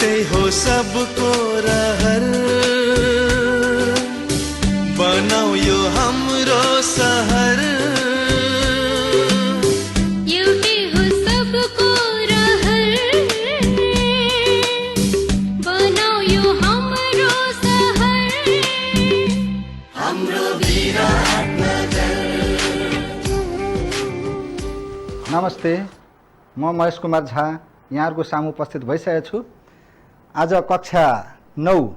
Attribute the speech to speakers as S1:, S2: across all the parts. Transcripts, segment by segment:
S1: एउटै हो सबको रहर, बनाऊ यो हाम्रो सहर।
S2: एउटै हो सबको रहर, बनाऊ यो हाम्रो सहर।
S1: हाम्रो विराटनगर।
S3: नमस्ते, म महेश कुमार झा यहाँहरूको सामु उपस्थित भइसकेको छु। आज कक्षा 9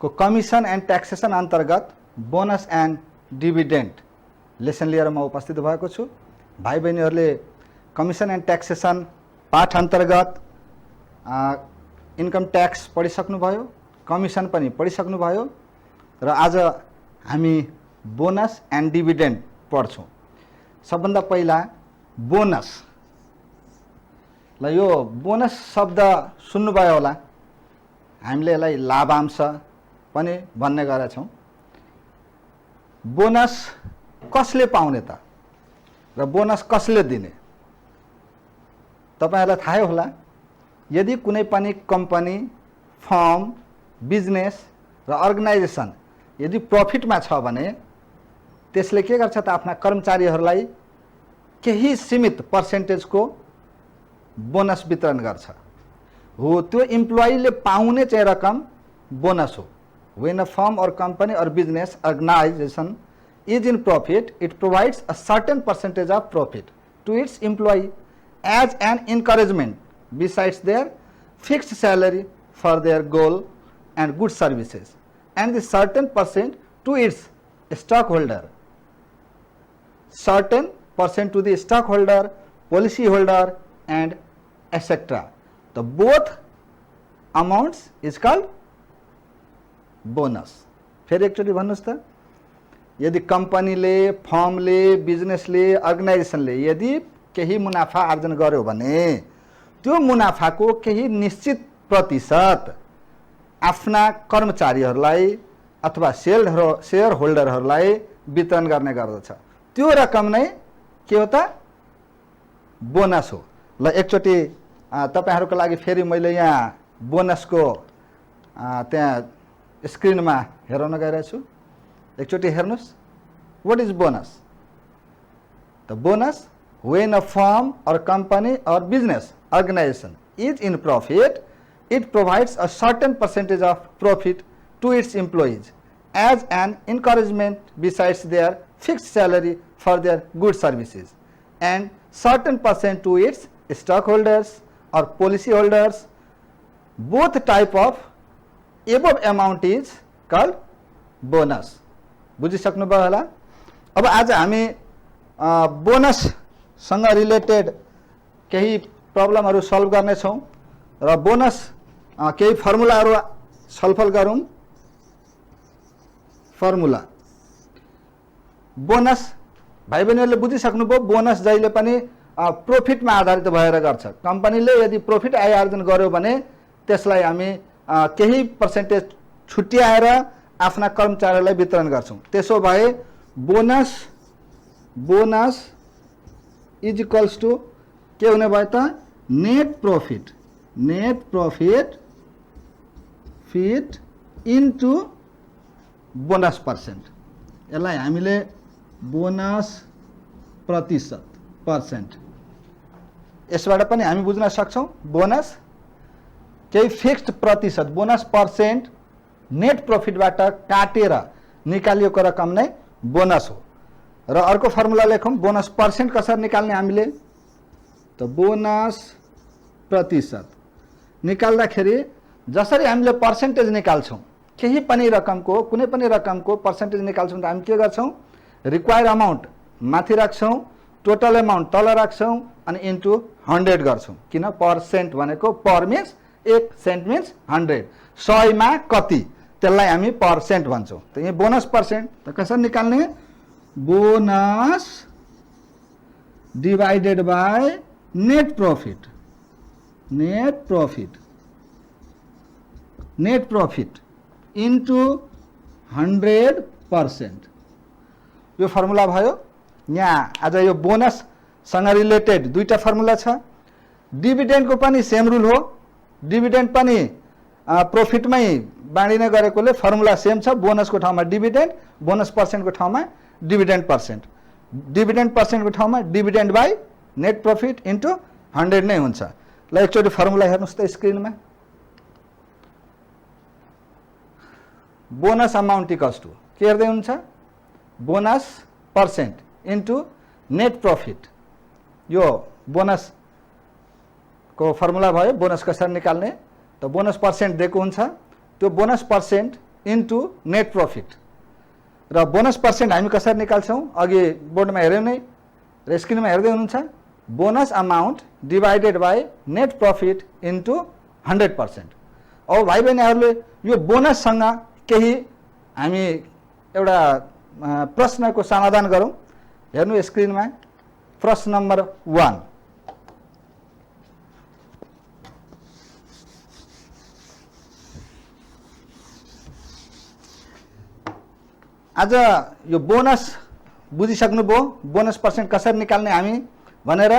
S3: को कमिसन एन्ड ट्याक्सेसन अन्तर्गत बोनस एन्ड डिभिडेन्ड लेसन लिएर म उपस्थित भएको छु। भाइ बहिनीहरूले कमिसन एन्ड ट्याक्सेसन पाठ अन्तर्गत इन्कम ट्याक्स पढिसक्नुभयो, कमिसन पनि पढिसक्नुभयो र आज हामी बोनस एन्ड डिभिडेन्ड पढ्छौँ। सबभन्दा पहिला बोनस ल, यो बोनस शब्द सुन्नुभयो होला, हामीले यसलाई लाभांश पनि भन्ने गरेका छौँ। बोनस कसले पाउने त र बोनस कसले दिने तपाईहरुलाई थाहै होला। यदि कुनै पनि कम्पनी, फर्म, बिजनेस र अर्गनाइजेसन यदि प्रफिटमा छ भने त्यसले के गर्छ त आफ्ना कर्मचारीहरूलाई केही सीमित पर्सेन्टेजको बोनस वितरण गर्छ। हो, त्यो इम्प्लोइले पाउने चाहिँ रकम बोनस हो। When a firm or company or business organization is in profit, it provides a certain percentage of profit to its employee as an encouragement besides their fixed salary for their goal and good services, and the certain percent to its stockholder, certain percent to the stockholder, policy holder and etc. The both amounts is called bonus. फेरि एकचोटि भन्नुहोस् त, यदि कम्पनीले, फर्मले, बिजनेसले, अर्गनाइजेसनले यदि केही मुनाफा आर्जन गर्यो भने त्यो मुनाफाको केही निश्चित प्रतिशत आफ्ना कर्मचारीहरूलाई अथवा शेयर होल्डरहरूलाई वितरण गर्ने गर्दछ। त्यो रकम नै के हो त? बोनस हो। ल, एकचोटि तपाईहरुको लागि फेरि मैले यहाँ बोनसको त्यहाँ स्क्रिनमा हेराउन गइरहेको छु। एकचोटि हेर्नुहोस्। What is bonus? The bonus, when a firm or company or business organization is in profit, it provides a certain percentage of profit to its employees as an encouragement besides their fixed salary for their good services, and certain percent to its stockholders or policy holders. Both type of above amount is called bonus. बुझिसक्नुभयो होला। अब आज हामी bonus सँग related केही प्रब्लमहरु solve गर्ने छौं र bonus केही फर्मुलाहरु छलफल गरौं। फर्मुला बोनस भाइ बहिनीहरुले बुझिसक्नुभयो। बोनस जहिले पनि प्रॉफिटमा आधारित भएर गर्छ। कम्पनीले यदि प्रॉफिट आय आर्जन गर्यो भने त्यसलाई हामी केही पर्सेन्टेज छुट्याएर आफ्ना कर्मचारीलाई वितरण गर्छौं। त्यसो भए बोनस इज इक्वल्स टु के हुने भयो त? Net profit into bonus percent. यसलाई हामीले बोनस प्रतिशत पर्सेन्ट, यसबाट पनि हामी बुझ्न सक्छौं। बोनस केही फिक्स्ड प्रतिशत, बोनस पर्सेन्ट नेट प्रॉफिटबाट काटेर निकालिएको रकम नै बोनस हो। र अर्को फर्मुला लेखौं। बोनस पर्सेन्ट कसरी निकाल्ने हामीले त? बोनस प्रतिशत निकाल्दाखेरि जसरी हामीले पर्सेन्टेज निकाल्छौं, केही पनि रकमको, कुनै पनि रकमको पर्सेन्टेज निकाल्छौं त हामी के गर्छौं? रिक्वायर्ड अमाउन्ट माथि राख्छौं, टोटल अमाउन्ट तल राख्छौं अनि इन्टु 100 गर्छौं। किन? पर्सेन्ट भनेको पर मिन्स 1 सेन्ट मिन्स 100, 100 मा कति त्यसलाई हामी पर्सेन्ट भन्छौं। त यहाँ बोनस पर्सेन्ट त कसरी निकाल्ने? Bonus divided by net profit into 100%। यो फर्मुला भयो। यहाँ आज यो बोनस सँग रिलेटेड दुईटा फर्मुला छ। डिभिडेन्डको पनि सेम रुल हो। डिभिडेन्ड पनि प्रॉफिटमै बाँडिने गरेकोले फर्मुला सेम छ, बोनसको ठाउँमा डिभिडेन्ड, बोनस पर्सेन्टको ठाउँमा डिभिडेन्ड पर्सेन्ट, डिभिडेन्ड पर्सेन्टको ठाउँमा dividend by net profit into 100 नै हुन्छ। ल एकचोटि फर्मुला हेर्नुस् त स्क्रिनमा। बोनस अमाउन्ट इक्वल्स टु के हेर्दै हुन्छ, bonus percent into net profit. यो बोनसको फर्मुला भयो, बोनस कसरी निकाल्ने, त बोनस पर्सेन्ट दिएको हुन्छ, त्यो bonus percent into net profit. र बोनस पर्सेन्ट हामी कसरी निकाल्छौँ, अघि बोर्डमा हेऱ्यौँ नै र स्क्रिनमा हेर्दै हुनुहुन्छ, bonus amount divided by net profit into 100%। अब भाइ बहिनीहरूले यो बोनससँग केही हामी एउटा प्रश्नको समाधान गरौँ। हेर्नु स्क्रिनमा प्रश्न नम्बर 1। आज यो बोनस बुझिसक्नुभयो, बोनस पर्सेन्ट कसरी निकाल्ने हामी भनेर।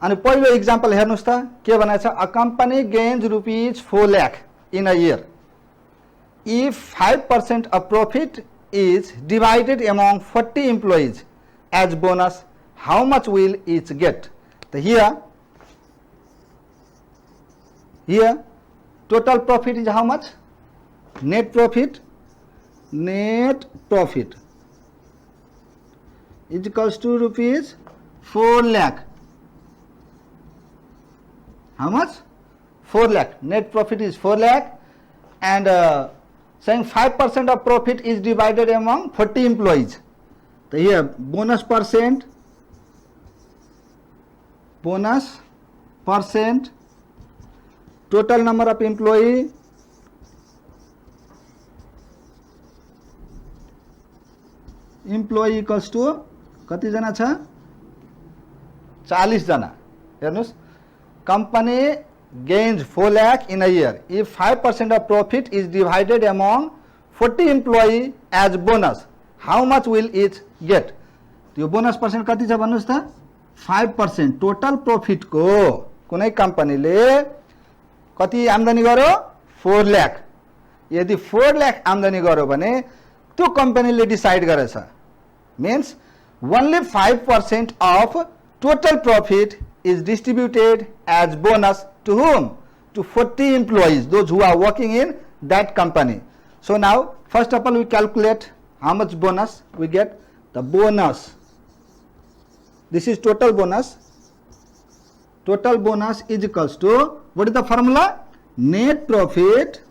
S3: अनि पहिलो इक्जाम्पल हेर्नुस् त के भनेको छ, a company gains ₹4 lakh in a year if 5% of profit is divided among 40 employees as bonus, how much will each get? So here total profit is how much? Net profit is equals to ₹4 lakh. How much? 4 lakh. Net profit is 4 lakh, and saying 5% of profit is divided among 40 employees. So here bonus percent, total number of employee, equals to कति जना छ, 40 जना। हेर्नुस्, company gains 4 lakh in a year if 5% of profit is divided among 40 employee as bonus, how much will each get? त्यो bonus percent कति छ भन्नुस् त, 5%। Total profit को कुनै कम्पनीले कति आम्दानी गर्यो, 4 लाख। यदि 4 लाख आम्दानी गर्यो भने त्यो कम्पनीले डिसाइड गरेछ, means only 5% of total profit is distributed as bonus to whom? To 40 employees, those who are working in that company. So now first of all we calculate how much bonus we get. The bonus, this is total bonus. Total bonus is equals to, what is the formula? Net profit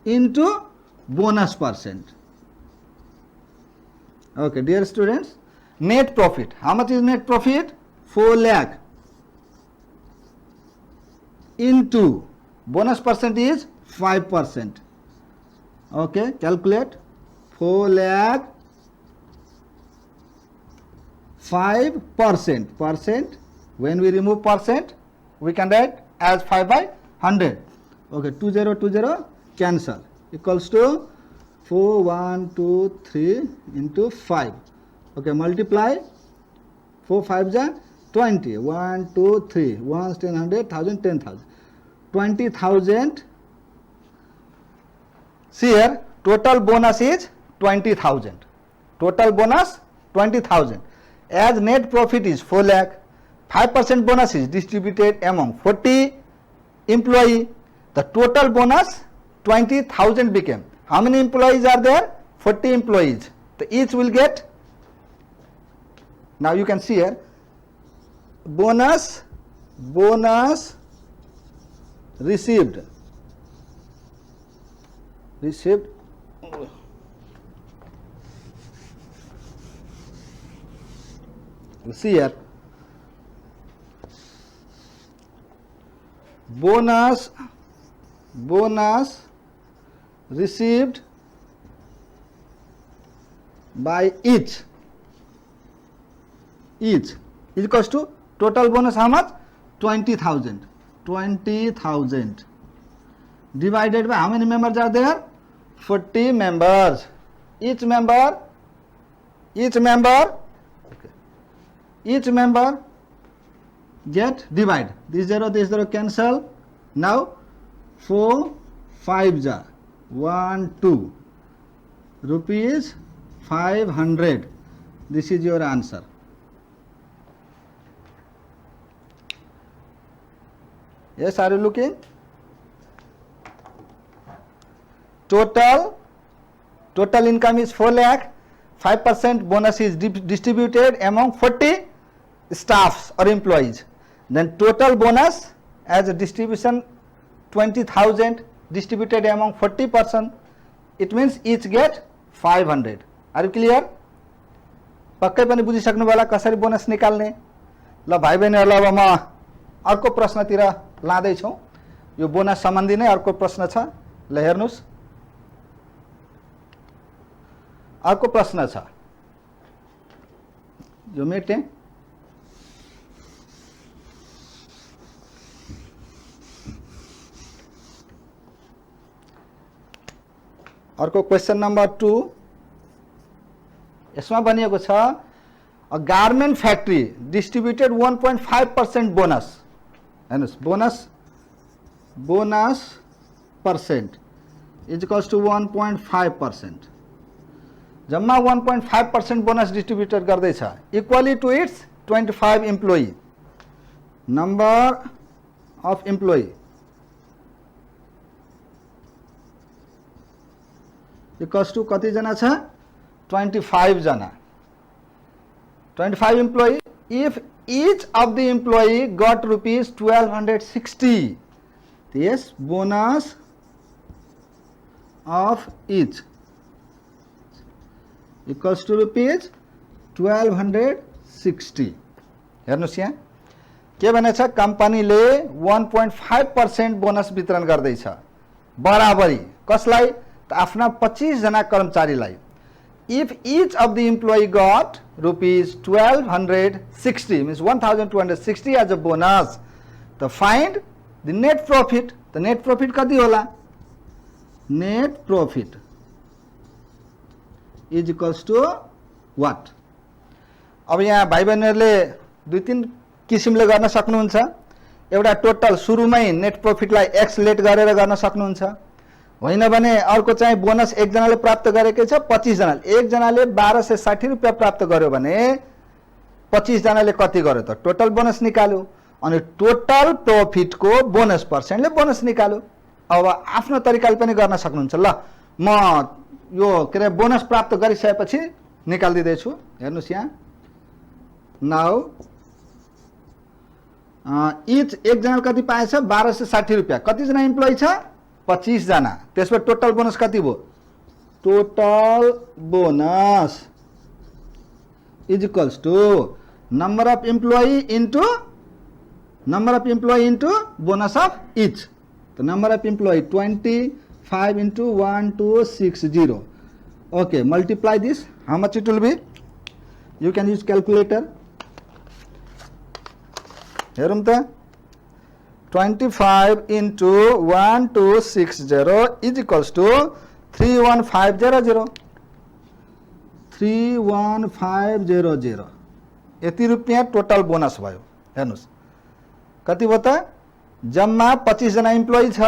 S3: into bonus percent. Okay dear students, net profit, how much is net profit? 4 lakh into bonus percent is 5%. Okay, calculate 4 lakh 5%. When we remove percent, we can write as 5/100. Okay, 20 cancel, equals to 4123 into 5. Okay, multiply 4 5 ja 20, 1 2 3, 1 10 100 1000 10,000, 20,000. See here, total bonus is 20,000. Total bonus 20,000. As net profit is 4 lakh, 5% bonus is distributed among 40 employee. The total bonus 20,000 became. How many employees are there? 40 employees. So each will get. Now you can see here, bonus received. You see here, bonus received by each is equals to total bonus how much? 20,000 divided by how many members are there? 40 members. Each member get divide. This 0 cancel. Now 4 5 ja 1 2 rupees 500. This is your answer. Yes, are you looking? Total income is 4 lakh. 5% bonus is distributed among 40 staffs or employees. Then total bonus as a distribution 20,000 distributed among 40 person. It means each get 500. Are you clear? पक्कै पनि बुझिसक्नु होला कसरी bonus निकाल्ने। ल भाइ बहिनीहरुलाई अब म अर्को प्रश्नतिर लाँदै छौं। यो बोनस सम्बन्धी नै अर्को प्रश्न छ। ल हेर्नुस्, अर्को प्रश्न छ, यो मेटे। अर्को क्वेशन नंबर 2 यसमा भनिएको छ a garment factory distributed 1.5% bonus. हेर्नुस्, bonus percent is equals to 1.5%. जम्मा 1.5% बोनस डिस्ट्रिब्युटेड गर्दैछ equally to its 25 employee. Number of employee equals to कति जना छ? 25 जना। 25 employee. If each of the employee got rupees 1260, yes, bonus of each equals to rupees 1260. हेर्नुस् यहाँ के भनेछ, कम्पनीले 1.5% बोनस वितरण गर्दैछ बराबरी कसलाई? त आफ्ना 25 जना कर्मचारीलाई। If each of the employee got rupees 1260 means 1260 as a bonus, to find the net profit. The net profit कति होला? Net profit is equals to what? अब यहाँ भाइ बहिनीहरुले दुई तीन किसिमले गर्न सक्नुहुन्छ। एउटा टोटल सुरुमै नेट प्रॉफिटलाई एक्स लेट गरेर गर्न सक्नुहुन्छ, होइन भने अर्को चाहिँ बोनस एक जनाले प्राप्त गरेकै छ 25 जनाले, एक जनाले 1260 रुपैयाँ प्राप्त गर्यो भने 25 जनाले कति गर्यो त टोटल बोनस निकाल्यो, अनि टोटल प्रॉफिटको बोनस पर्सेन्टले बोनस निकाल्यो। अब आफ्नो तरिकाले पनि गर्न सक्नुहुन्छ। ल म यो के रे बोनस प्राप्त गरिसकेपछि निकाल्दिदै छु। हेर्नुस् यहाँ, नाउ इच एक जनाले कति पाएछ? 1260 रुपैयाँ। कति जना एम्प्लोइ छ? 25 जना। त्यसमा टोटल बोनस कति भयो? Total bonus is equals to number of employee into bonus of each. तो number of employee 25 into 1260. Okay, multiply this. How much it will be? You can use calculator. Herum ta 25 into 1260 is equals to 31500. 31500 यति रुपैयाँ total bonus भयो। हेर्नुस् कति भयो त? जम्मा 25 जना एम्प्लोइ छ,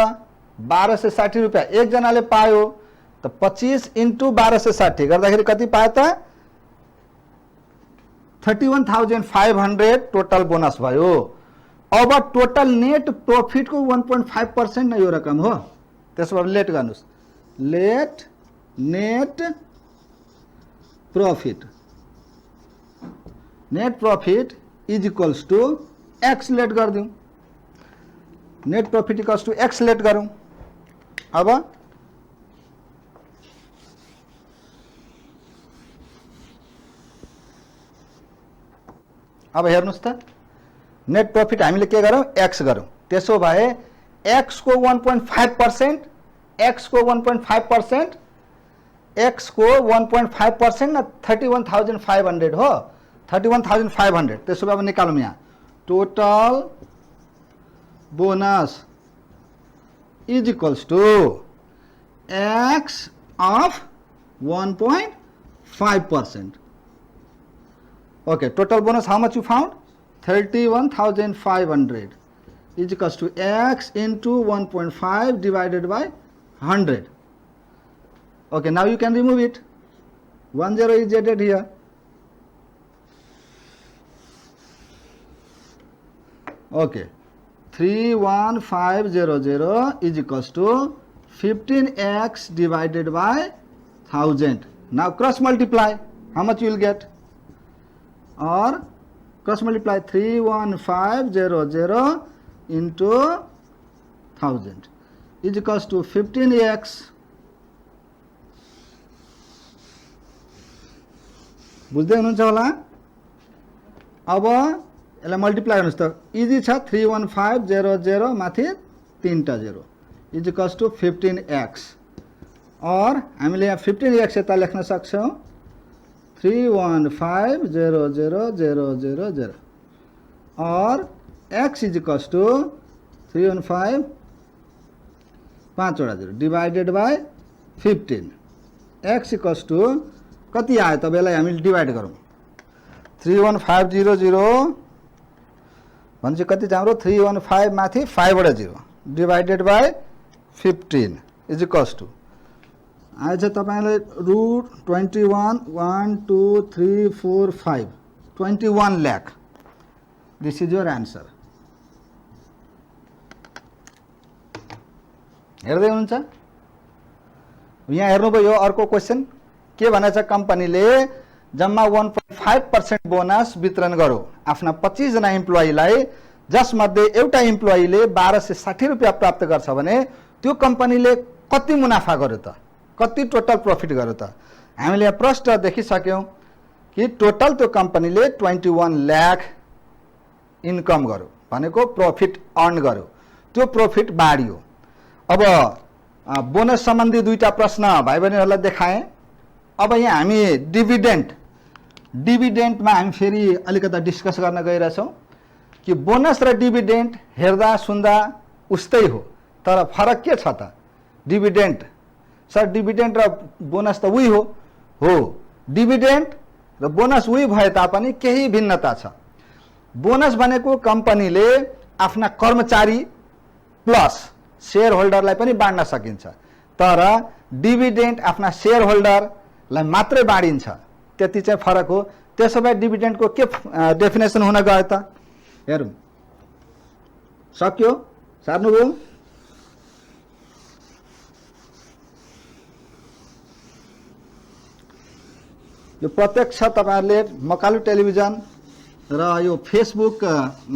S3: 1260 रुपैयाँ एक जनाले पायो, त 25 into 1260 गर्दाखेरि कति पायो त? 31,500 टोटल बोनस भयो। अब टोटल नेट प्रॉफिट को 1.5% न यो रकम हो। त्यसो भए लेट गर्नुस्, let net profit is equals to X let गरिदिउँ। Net profit equals to X let गरौँ। अब हेर्नुस् त नेट प्रॉफिट हामीले के गरौँ? एक्स गरौँ। त्यसो भए एक्स को 1.5%, एक्स को 1.5%, एक्स को 1.5% न 31,500 हो। 31,500। त्यसो भए अब निकालौँ यहाँ total bonus is equals to x of 1.5%. Okay, total bonus how much you found? 31,500 is equals to x into 1.5 divided by 100. Okay, now you can remove it. 1 0 is added here. Okay, 31500 is equals to 15x divided by 1000. Now cross multiply. How much you will get? Or cross multiply 31500 into 1000 is equals to 15x. बुझ्दै हुनुहुन्छ होला? अब यसलाई multiply गर्नुस् त easy छ 31500 माथि 3टा 0 is equals to 15x और हामीले यहाँ 15x यता लेख्न सक्छौं 3150000 और x इज इक्वल्स टु 315 5 वटा 0 divided by 15 x equals to कति आयो त बेला हामीले डिवाइड गरौँ 31500 भनेपछि कति छ हाम्रो 315 माथि 5 वटा 0 divided by 15 is equals to आएछ तपाईलाई root 21 1 2 3 4 5 21 lakh. This is your answer. हेर्दै हुनुहुन्छ? यहाँ हेर्नुभयो अर्को क्वेशन के भनेछ कम्पनीले जम्मा 1.5% बोनस वितरण गर्यो आफ्ना 25 जना इम्प्लोइलाई जसमध्ये एउटा इम्प्लोइले 1260 रुपैयाँ प्राप्त गर्छ भने त्यो कम्पनीले कति मुनाफा गर्यो त कति टोटल प्रॉफिट गर्यो त हामीले यहाँ प्रश्न देखिसक्यौं कि टोटल त्यो कम्पनीले 21 लाख इन्कम गर्यो भनेको प्रॉफिट अर्न गर्यो त्यो प्रॉफिट बाढ्यो. अब बोनस सम्बन्धी दुईटा प्रश्न भाइ बहिनीहरुलाई देखाएँ. अब यहाँ हामी डिभिडेन्डमा हामी फेरि अलिकता डिस्कस गर्न गइरहेछौं कि बोनस र डिभिडेन्ड हेर्दा सुन्दा उस्तै हो तर फरक के छ त डिभिडेन्ड सर डिभिडेन्ड र बोनस त उही हो डिभिडेन्ड र बोनस उही भए तापनि केही भिन्नता छ. बोनस भनेको कम्पनीले आफ्ना कर्मचारी प्लस शेयर होल्डरलाई पनि बाँड्न सकिन्छ तर डिभिडेन्ड आफ्ना शेयर होल्डरलाई मात्रै बाँडिन्छ त्यति चाहिँ फरक हो. त्यसो भए डिभिडेन्डको के डेफिनेसन हुन गयो त हेरौँ. सक्यो सार्नुभयो? यो प्रत्यक्ष तपाईहरुले मकालु टेलिभिजन र यो फेसबुक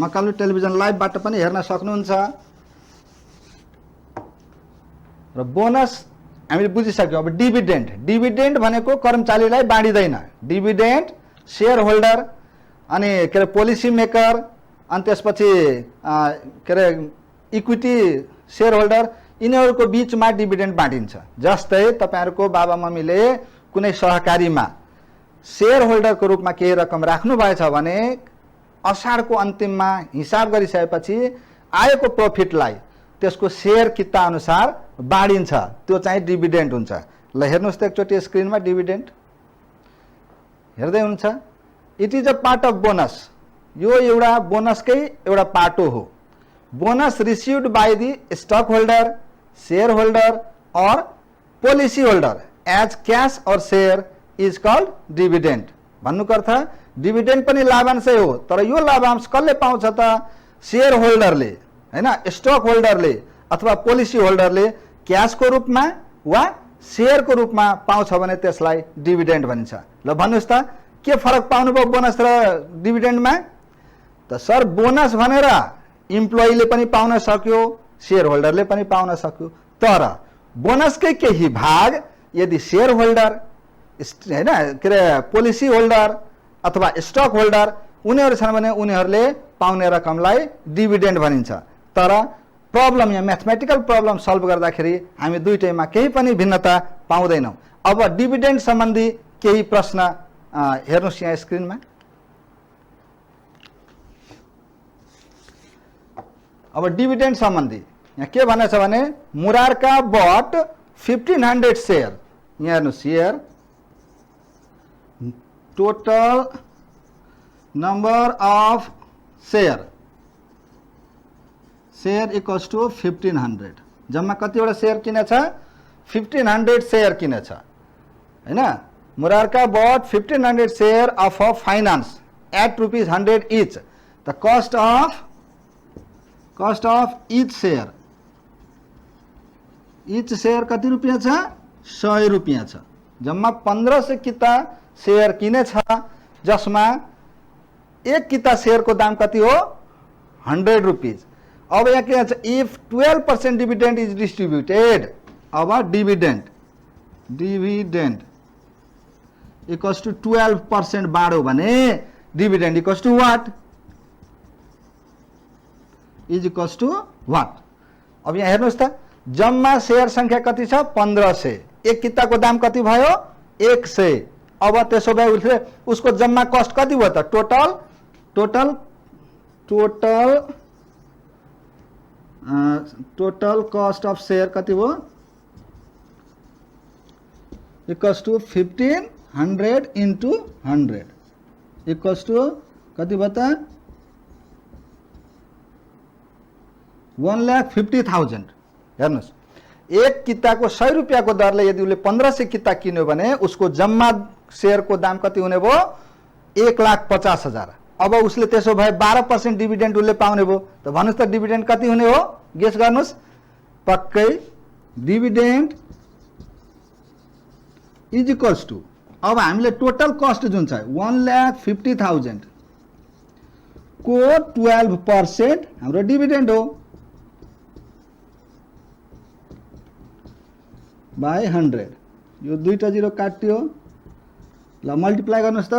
S3: मकालु टेलिभिजन लाइभबाट पनि हेर्न सक्नुहुन्छ. र बोनस हामीले बुझिसक्यौं. अब डिभिडेन्ड भनेको कर्मचारीलाई बाँडिदैन. डिभिडेन्ड शेयर होल्डर अनि के रे पोलिसी मेकर अनि त्यसपछि के रे इक्विटी शेयर होल्डर यिनीहरुको बीचमा डिभिडेन्ड बाँडिन्छ. जस्तै तपाईहरुको बाबा मम्मीले कुनै सहकारीमा शेयर होल्डरको रूपमा केही रकम राख्नु भएछ भने असाढको अन्तिममा हिसाब गरिसकेपछि आएको प्रॉफिटलाई त्यसको शेयर किता अनुसार बाँडिन्छ. त्यो चाहिँ डिभिडेन्ड हुन्छ. ल हेर्नुस् त एकचोटी स्क्रिनमा डिभिडेन्ड हेर्दै हुनुहुन्छ? It is a part of bonus. यो एउटा बोनसकै एउटा पाटो हो. Bonus received by the stock holder share holder or policy holder as cash or share is called dividend. भन्नुको अर्थ डिभिडेन्ड पनि लाभांशै हो तर यो लाभांश कसले पाउँछ त शेयर होल्डरले हैन स्टक होल्डरले अथवा पोलिसी होल्डरले क्याशको रूपमा वा शेयरको रूपमा पाउँछ भने त्यसलाई डिभिडेन्ड भनिन्छ. ल भन्नुस् त के फरक पाउनुभयो बोनस र डिभिडेन्डमा? त सर बोनस भनेर इम्प्लोइले पनि पाउन सक्यो शेयर होल्डरले पनि पाउन सक्यो तर बोनसकै केही भाग यदि शेयर होल्डर हैन के रे पोलिसी होल्डर अथवा स्टक होल्डर उनीहरु छन् भने उनीहरुले पाउने रकमलाई डिभिडेन्ड भनिन्छ. तर प्रब्लम यहाँ म्याथमेटिकल प्रब्लम सल्भ गर्दाखेरि हामी दुईटैमा केही पनि भिन्नता पाउँदैनौं. अब डिभिडेन्ड सम्बन्धी केही प्रश्न हेर्नुस् यहाँ स्क्रिनमा. अब डिभिडेन्ड सम्बन्धी यहाँ के भनेछ भने मुरारका बट 1500 शेयर. यहाँ हेर्नुस् share total number of share equals to 1500 जम्मा कतिवटा शेयर किनेछ 1500 शेयर किनेछ हैन Murarka bought 1500 share of a finance at ₹100 each the cost of each share कति रुपियाँ छ 100 रुपियाँ छ जम्मा 1500 किता शेयर किनेछ जसमा एक किता शेयर को दाम कति हो 100 रुपीज अब यहाँ के छ इफ 12% डिविडेन्ड इज डिस्ट्रिब्युटेड अब डिविडेन्ड इक्वल्स टु 12% बाँड्यो भने dividend equals to what is equals to what अब यहाँ हेर्नुहोस् त जम्मा शेयर संख्या कति छ 1500 एक किताको दाम कति भयो 100 अब त्यसो भए उसको जम्मा कस्ट कति भयो त टोटल कस्ट अफ शेयर कति भयो equals to 1500 into 100 equals to कति भयो त 1,50,000 हेर्नुहोस् एक किताको 100 रुपियाँको दरले यदि उसले 1500 किता किन्यो भने उसको जम्मा शेयरको दाम कति हुने भयो 1,50,000 अब उसले त्यसो भए 12% डिभिडेन्ड उसले पाउने भयो त भन्नुस् त डिभिडेन्ड कति हुने हो गेस गर्नुस् पक्कै डिभिडेन्ड इज इक्वल्स टु अब हामीले टोटल कस्ट जुन छ 1,50,000 को 12% हाम्रो डिभिडेन्ड हो बाई 100 यो दुईटा जिरो काट्यो ल मल्टिप्लाई गर्नुहोस् त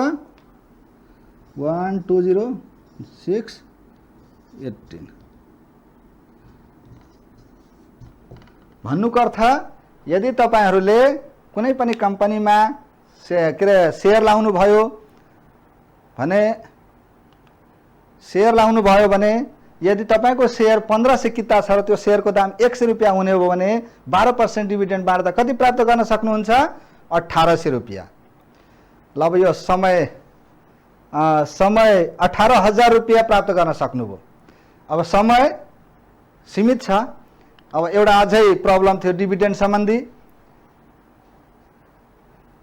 S3: 1,206,18 भन्नुको अर्थ यदि तपाईहरुले कुनै पनि कम्पनीमा शेयर लाउनु भयो भने यदि तपाईको शेयर 1500 किता छ र त्यो शेयरको दाम 100 रुपैयाँ हुने हो भने 12% डिभिडेन्ड बाँड्दा कति प्राप्त गर्न सक्नुहुन्छ 1800 रुपैयाँ ल अब यो समय 18,000 रुपैयाँ प्राप्त गर्न सक्नुभयो अब समय सीमित छ अब एउटा अझै प्रब्लम थियो डिभिडेन्ड सम्बन्धी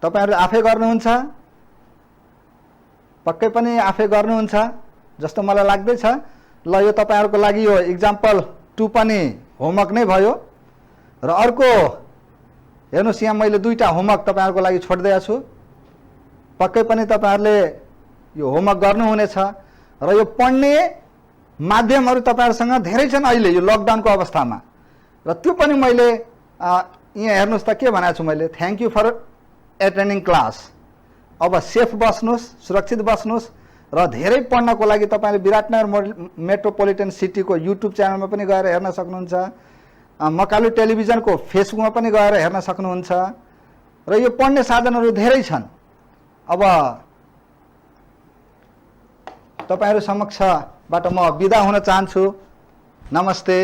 S3: तपाईहरु आफै गर्नुहुन्छ पक्कै पनि आफै गर्नुहुन्छ जस्तो मलाई लाग्दैछ ल यो तपाईहरुको लागि यो एक्जाम्पल 2 पनि होमवर्क नै भयो र अर्को हेर्नुस् यहाँ मैले दुईटा होमवर्क तपाईहरुको लागि छोड्दै छु पक्कै पनि तपाईहरुले यो होमवर्क गर्नु हुनेछ र यो पढ्ने माध्यमहरु तपाईहरुसँग धेरै छन् अहिले यो लकडाउनको अवस्थामा र त्यो पनि मैले यहाँ हेर्नुस् त के भनेको छु मैले थ्यांक यू फर एटेन्डिङ क्लास अब सेफ बस्नुस् सुरक्षित बस्नुस् र धेरै पढ्नको लागि तपाईले विराटनगर मेट्रोपोलिटन सिटीको युट्युब च्यानलमा पनि गएर हेर्न सक्नुहुन्छ मकालु टेलिभिजनको फेसबुकमा पनि गएर हेर्न सक्नुहुन्छ र यो पढ्ने साधनहरु धेरै छन् अब तपाईहरु समक्षबाट म बिदा हुन चाहन्छु नमस्ते।